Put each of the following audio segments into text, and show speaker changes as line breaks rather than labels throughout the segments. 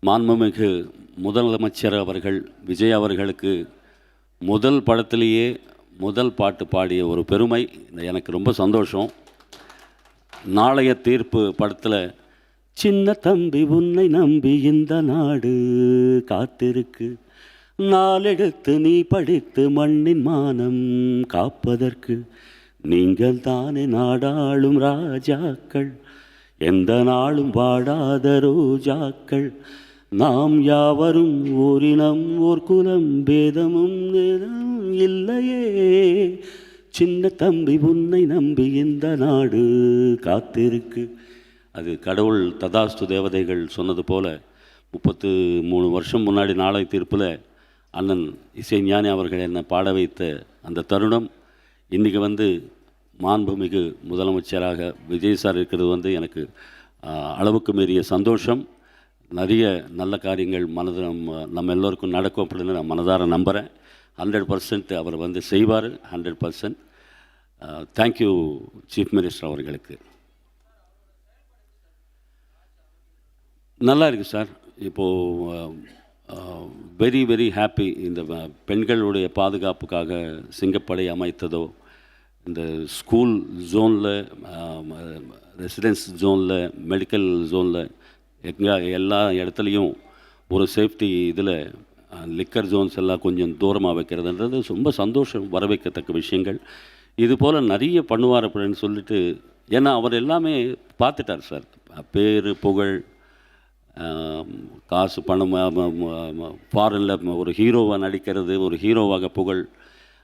மாண்புமிகு முதலமைச்சர் அவர்கள் விஜய் அவர்களுக்கு முதல் படத்திலேயே முதல் பாட்டு பாடிய ஒரு பெருமை எனக்கு ரொம்ப சந்தோஷம். நாளைய தீர்ப்பு படத்தில் சின்ன தம்பி உன்னை நம்பி இந்த நாடு காத்திருக்கு, நாளெடுத்து நீ படித்து மண்ணின் மானம் காப்பதற்கு, நீங்கள் தானே நாடாளும் ராஜாக்கள், எந்த நாளும் வாடாத ரோஜாக்கள், நாம் யாவரும் ஓரினம் ஓர் குலம் பேதமும் இல்லையே, சின்ன தம்பி உன்னை நம்பி இந்த நாடு காத்திருக்கு. அது கடவுள் ததாஸ்து தேவதைகள் சொன்னது போல் 33 வருஷம் முன்னாடி நாளை தீர்ப்பில் அண்ணன் இசைஞானி அவர்கள் என்னை பாட வைத்த அந்த தருணம் இன்றைக்கி மாண்புமிகு முதலமைச்சராக விஜய் சார் இருக்கிறது எனக்கு அளவுக்கு மீறிய சந்தோஷம். நிறைய நல்ல காரியங்கள் நம்ம எல்லோருக்கும் நடக்கும் அப்படின்னு நான் மனதார நம்புகிறேன். 100% அவர் செய்வார். 100%. தேங்க்யூ சீஃப் மினிஸ்டர் அவர்களுக்கு. நல்லா இருக்குது சார். இப்போது வெரி வெரி ஹாப்பி. இந்த பெண்களுடைய பாதுகாப்புக்காக சிங்கப்படை அமைத்ததோ, இந்த ஸ்கூல் ஜோனில், ரெசிடென்ஸ் ஜோனில், மெடிக்கல் ஜோனில், எல்லா இடத்துலையும் ஒரு சேஃப்டி இதில் லிக்கர் ஜோன்ஸ் எல்லாம் கொஞ்சம் தூரமாக வைக்கிறதுன்றது ரொம்ப சந்தோஷம், வரவைக்கத்தக்க விஷயங்கள். இது போல் நிறைய பண்ணுவார் அப்படின்னு சொல்லிட்டு, ஏன்னா அவர் எல்லாமே பார்த்துட்டார் சார். பேர் புகழ், காசு, பணம், ஃபாரினில் ஒரு ஹீரோவாக நடிக்கிறது, ஒரு ஹீரோவாக புகழ்,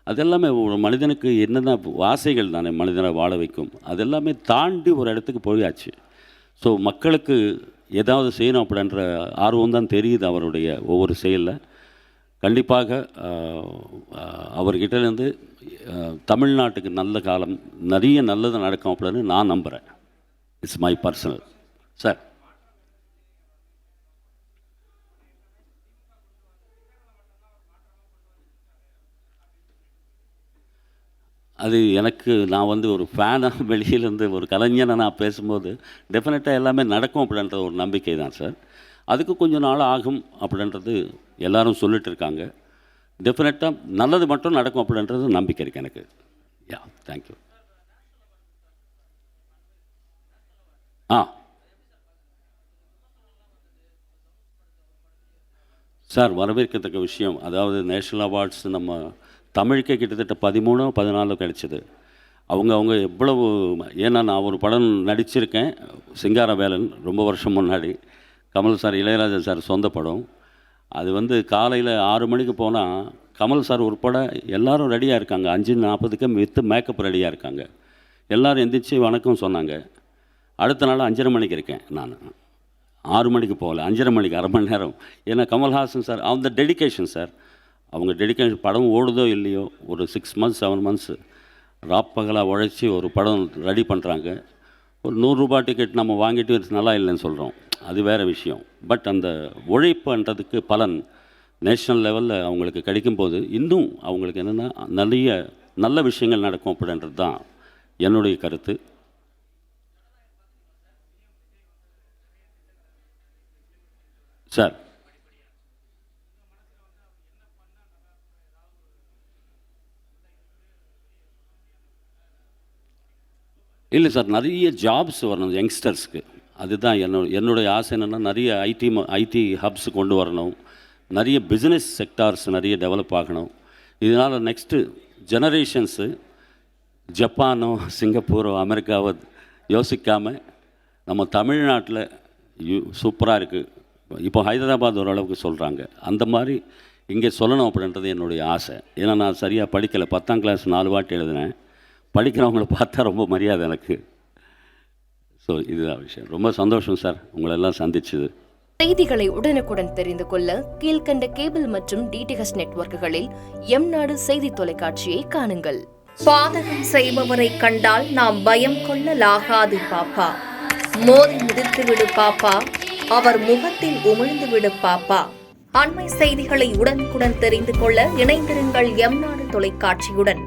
அதெல்லாமே ஒரு மனிதனுக்கு என்னென்ன ஆசைகள் தானே மனிதனை வாழ வைக்கும். அதெல்லாமே தாண்டி ஒரு இடத்துக்கு போயாச்சு. ஸோ மக்களுக்கு ஏதாவது செய்யணும் அப்படின்ற ஆர்வம் தான் தெரியுது அவருடைய ஒவ்வொரு செயலில். கண்டிப்பாக அவர்கிட்டேருந்து தமிழ்நாட்டுக்கு நல்ல காலம், நிறைய நல்லது நடக்கும் அப்படின்னு நான் நம்புகிறேன். It's my personal. சார், அது எனக்கு நான் ஒரு ஃபேனாக வெளியிலேருந்து ஒரு கலைஞனை நான் பேசும்போது டெஃபினட்டாக எல்லாமே நடக்கும் அப்படின்ற ஒரு நம்பிக்கை தான் சார். அதுக்கு கொஞ்சம் நாள் ஆகும் அப்படின்றது எல்லோரும் சொல்லிட்டு இருக்காங்க. டெஃபினட்டாக நல்லது மட்டும் நடக்கும் அப்படின்றது நம்பிக்கை இருக்குது எனக்கு. யா, தேங்க்யூ. சார், வரவேற்கத்தக்க விஷயம். அதாவது நேஷ்னல் அவார்ட்ஸ் நம்ம தமிழுக்கே கிட்டத்தட்ட 13-14 கிடச்சிது. அவங்க எவ்வளவு, ஏன்னா நான் ஒரு படம் நடிச்சிருக்கேன், சிங்காரவேலன், ரொம்ப வருஷம் முன்னாடி. கமல் சார், இளையராஜா சார் சொந்த படம். அது காலையில் 6 மணிக்கு போனால் கமல் சார் உட்பட எல்லோரும் ரெடியாக இருக்காங்க. 5:40க்கு வித்து மேக்கப் ரெடியாக இருக்காங்க. எல்லோரும் எந்திரிச்சு வணக்கம் சொன்னாங்க. அடுத்த நாள் 5:30 மணிக்கு இருக்கேன் நான். 6 மணிக்கு போகல, 5:30 மணிக்கு, அரை மணி நேரம். ஏன்னா கமல்ஹாசன் சார் அந்த டெடிக்கேஷன் சார். அவங்க டெடிக்கேஷன், படம் ஓடுதோ இல்லையோ, ஒரு 6 months 7 months ராப்பகலாக உழைச்சி ஒரு படம் ரெடி பண்ணுறாங்க. ஒரு 100 ரூபாய் டிக்கெட் நம்ம வாங்கிட்டு நல்லா இல்லைன்னு சொல்கிறோம், அது வேறு விஷயம். பட் அந்த உழைப்புன்றதுக்கு பலன் நேஷ்னல் லெவலில் அவங்களுக்கு கிடைக்கும்போது இன்னும் அவங்களுக்கு என்னென்னா நிறைய நல்ல விஷயங்கள் நடக்கும் அப்படின்றது தான் என்னுடைய கருத்து. சார், இல்லை சார், நிறைய ஜாப்ஸ் வரணும் யங்ஸ்டர்ஸ்க்கு. அதுதான் என்னுடைய ஆசை. என்னென்னா நிறைய ஐடி ஹப்ஸ் கொண்டு வரணும், நிறைய பிஸ்னஸ் செக்டார்ஸ் நிறைய டெவலப் ஆகணும். இதனால் நெக்ஸ்ட்டு ஜெனரேஷன்ஸு ஜப்பானோ சிங்கப்பூரோ அமெரிக்காவோ யோசிக்காமல் நம்ம தமிழ்நாட்டில் சூப்பராக இருக்குது. இப்போ ஹைதராபாத் ஓரளவுக்கு சொல்கிறாங்க, அந்த மாதிரி இங்கே சொல்லணும் அப்படின்றது என்னுடைய ஆசை. ஏன்னா நான் சரியாக படிக்கலை, 10ஆம் கிளாஸ் 4 வாட்டி எழுதினேன். படிக்கிறவங்கள பார்த்தா ரொம்ப மரியாதை எனக்கு. ஸோ இதுதான் விஷயம். ரொம்ப சந்தோஷம் சார் உங்களெல்லாம் சந்திச்சது.
செய்திகளை உடனுக்குடன் தெரிந்து கொள்ள கீழ்கண்ட கேபிள் மற்றும் டிடிஹெச் நெட்வொர்க்குகளில் எம்நாடு செய்தி தொலைக்காட்சியை காணுங்கள்.
பாதகம் செய்பவரை கண்டால் நாம் பயம் கொள்ளலாகாது பாப்பா. மோதி மிதித்து விடு பாப்பா, அவர் முகத்தில் உமிழ்ந்து விடு பாப்பா. அண்மை செய்திகளை உடனுக்குடன் தெரிந்து கொள்ள இணைந்திருங்கள் எம்நாடு தொலைக்காட்சியுடன்.